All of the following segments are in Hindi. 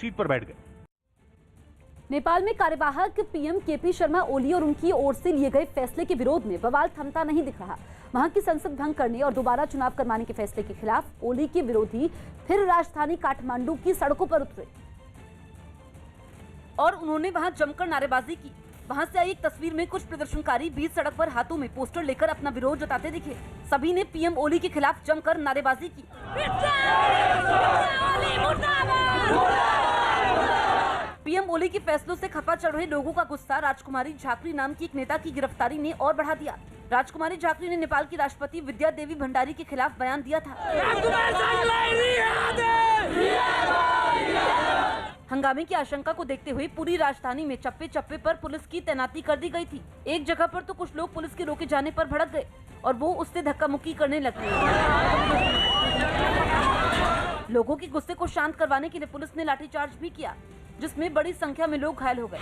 सीट पर बैठ गए। नेपाल में कार्यवाहक पीएम केपी शर्मा ओली और उनकी ओर से लिए गए फैसले के विरोध में बवाल थमता नहीं दिख रहा। वहां की संसद भंग करने और दोबारा चुनाव करवाने के फैसले के खिलाफ ओली के विरोधी फिर राजधानी काठमांडू की सड़कों पर उतरे और उन्होंने वहां जमकर नारेबाजी की। वहां से आई एक तस्वीर में कुछ प्रदर्शनकारी बीच सड़क पर हाथों में पोस्टर लेकर अपना विरोध जताते दिखे। सभी ने पीएम ओली के खिलाफ जमकर नारेबाजी की। पीएम ओली के फैसलों से खपा चढ़ रहे लोगों का गुस्सा राजकुमारी झाकरी नाम की एक नेता की गिरफ्तारी ने और बढ़ा दिया। राजकुमारी झाकरी ने नेपाल की राष्ट्रपति विद्या देवी भंडारी के खिलाफ बयान दिया था। हंगामे की आशंका को देखते हुए पूरी राजधानी में चप्पे चप्पे पर पुलिस की तैनाती कर दी गई थी। एक जगह पर तो कुछ लोग पुलिस के रोके जाने पर भड़क गए और वो उससे धक्का मुक्की करने लगे। लोगों के गुस्से को शांत करवाने के लिए पुलिस ने लाठीचार्ज भी किया, जिसमें बड़ी संख्या में लोग घायल हो गए।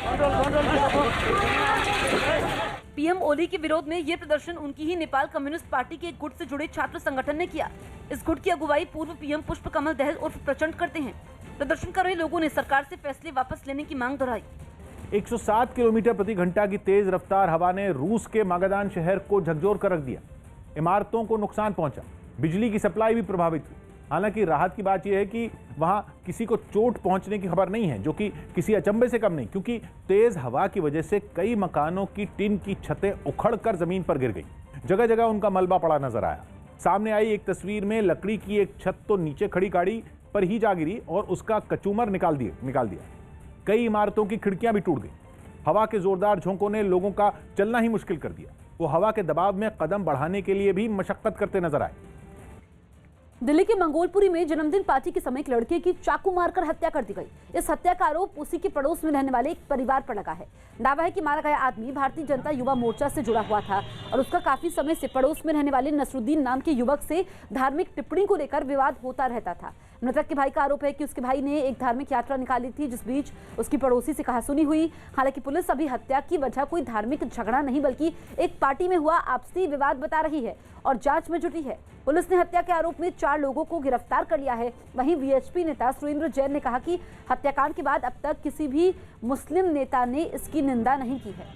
पीएम ओली के विरोध में ये प्रदर्शन उनकी ही नेपाल कम्युनिस्ट पार्टी के एक गुट से जुड़े छात्र संगठन ने किया। इस गुट की अगुवाई पूर्व पीएम पुष्प कमल दहल उर्फ प्रचंड करते हैं। प्रदर्शन कर रहे लोगों ने सरकार से फैसले वापस लेने की मांग दोहराई। 107 किलोमीटर प्रति घंटा की तेज रफ्तार हवा ने रूस के मागादान शहर को झकझोर कर रख दिया। इमारतों को नुकसान पहुंचा, बिजली की सप्लाई भी प्रभावित हुई। हालांकि राहत की बात यह है कि वहां किसी को चोट पहुंचने की खबर नहीं है, जो कि किसी अचंभे से कम नहीं, क्योंकि तेज हवा की वजह से कई मकानों की टिन की छतें उखड़कर जमीन पर गिर गई। जगह जगह उनका मलबा पड़ा नजर आया। सामने आई एक तस्वीर में लकड़ी की एक छत तो नीचे खड़ी गाड़ी पर ही जा गिरी और उसका कचूमर निकाल दिया। कई इमारतों की खिड़कियां भी टूट गई। हवा के जोरदार झोंकों ने लोगों का चलना ही मुश्किल कर दिया। वो हवा के दबाव में कदम बढ़ाने के लिए भी मशक्कत करते नजर आए। दिल्ली के मंगोलपुरी में जन्मदिन पार्टी के समय एक लड़के की चाकू मारकर हत्या कर दी गई। इस हत्या का आरोप उसी के पड़ोस में रहने वाले एक परिवार पर लगा है। दावा है कि मारा गया आदमी भारतीय जनता युवा मोर्चा से जुड़ा हुआ था और उसका काफी समय से पड़ोस में रहने वाले नसरुद्दीन नाम के युवक से धार्मिक टिप्पणी को लेकर विवाद होता रहता था। मृतक के भाई का आरोप है कि उसके भाई ने एक धार्मिक यात्रा निकाली थी, जिस बीच उसकी पड़ोसी से कहासुनी हुई। हालांकि पुलिस अभी हत्या की वजह कोई धार्मिक झगड़ा नहीं बल्कि एक पार्टी में हुआ आपसी विवाद बता रही है और जांच में जुटी है। पुलिस ने हत्या के आरोप में 4 लोगों को गिरफ्तार कर लिया है। वहीं वीएचपी नेता सुरेंद्र जैन ने कहा कि हत्याकांड के बाद अब तक किसी भी मुस्लिम नेता ने इसकी निंदा नहीं की है।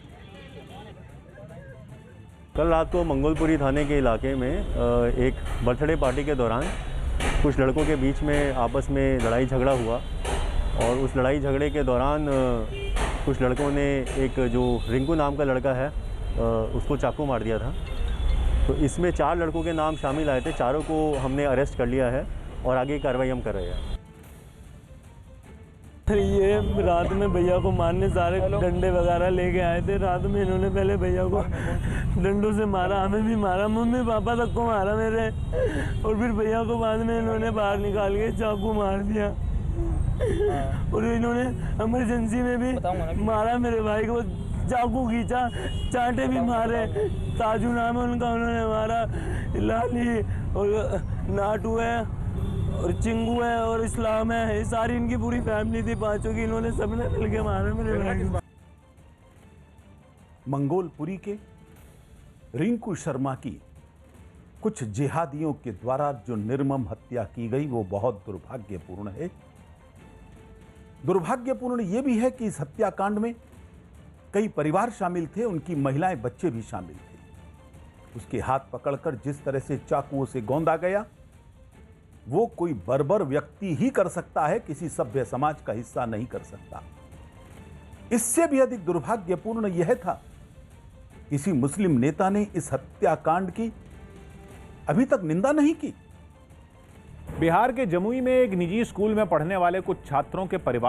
कल रात को मंगोलपुरी थाने के इलाके में एक बर्थडे पार्टी के दौरान कुछ लड़कों के बीच में आपस में लड़ाई झगड़ा हुआ और उस लड़ाई झगड़े के दौरान कुछ लड़कों ने एक जो रिंकू नाम का लड़का है उसको चाकू मार दिया था। तो इसमें 4 लड़कों के नाम शामिल आए थे। चारों को हमने अरेस्ट कर लिया है और आगे की कार्रवाई हम कर रहे हैं। ये रात में भैया को मारने सारे डंडे वगैरह लेके आए थे। रात में इन्होंने पहले भैया को डंडों से मारा, हमें भी मारा, मम्मी पापा तक को मारा मेरे, और फिर भैया को बाद में इन्होंने बाहर निकाल के चाकू मार दिया। और इन्होंने इमरजेंसी में भी मारा मेरे भाई को, चाकू खींचा, चांटे भी मारे। ताजू नाम है उनका, उन्होंने मारा। लाली और नाटू है और चिंगू है और इस्लाम है, ये सारी इनकी पूरी फैमिली थी, 5 की। इन्होंने सबने मिलके मारा मेरे भाई। मंगोलपुरी के रिंकू शर्मा की कुछ जिहादियों के द्वारा जो निर्मम हत्या की गई वो बहुत दुर्भाग्यपूर्ण है। दुर्भाग्यपूर्ण ये भी है कि इस हत्याकांड में कई परिवार शामिल थे, उनकी महिलाएं बच्चे भी शामिल थे। उसके हाथ पकड़कर जिस तरह से चाकुओं से गोंदा गया वो कोई बर्बर व्यक्ति ही कर सकता है, किसी सभ्य समाज का हिस्सा नहीं कर सकता। इससे भी अधिक दुर्भाग्यपूर्ण यह था किसी मुस्लिम नेता ने इस हत्याकांड की अभी तक निंदा नहीं की। बिहार के जमुई में एक निजी स्कूल में पढ़ने वाले कुछ छात्रों के परिवार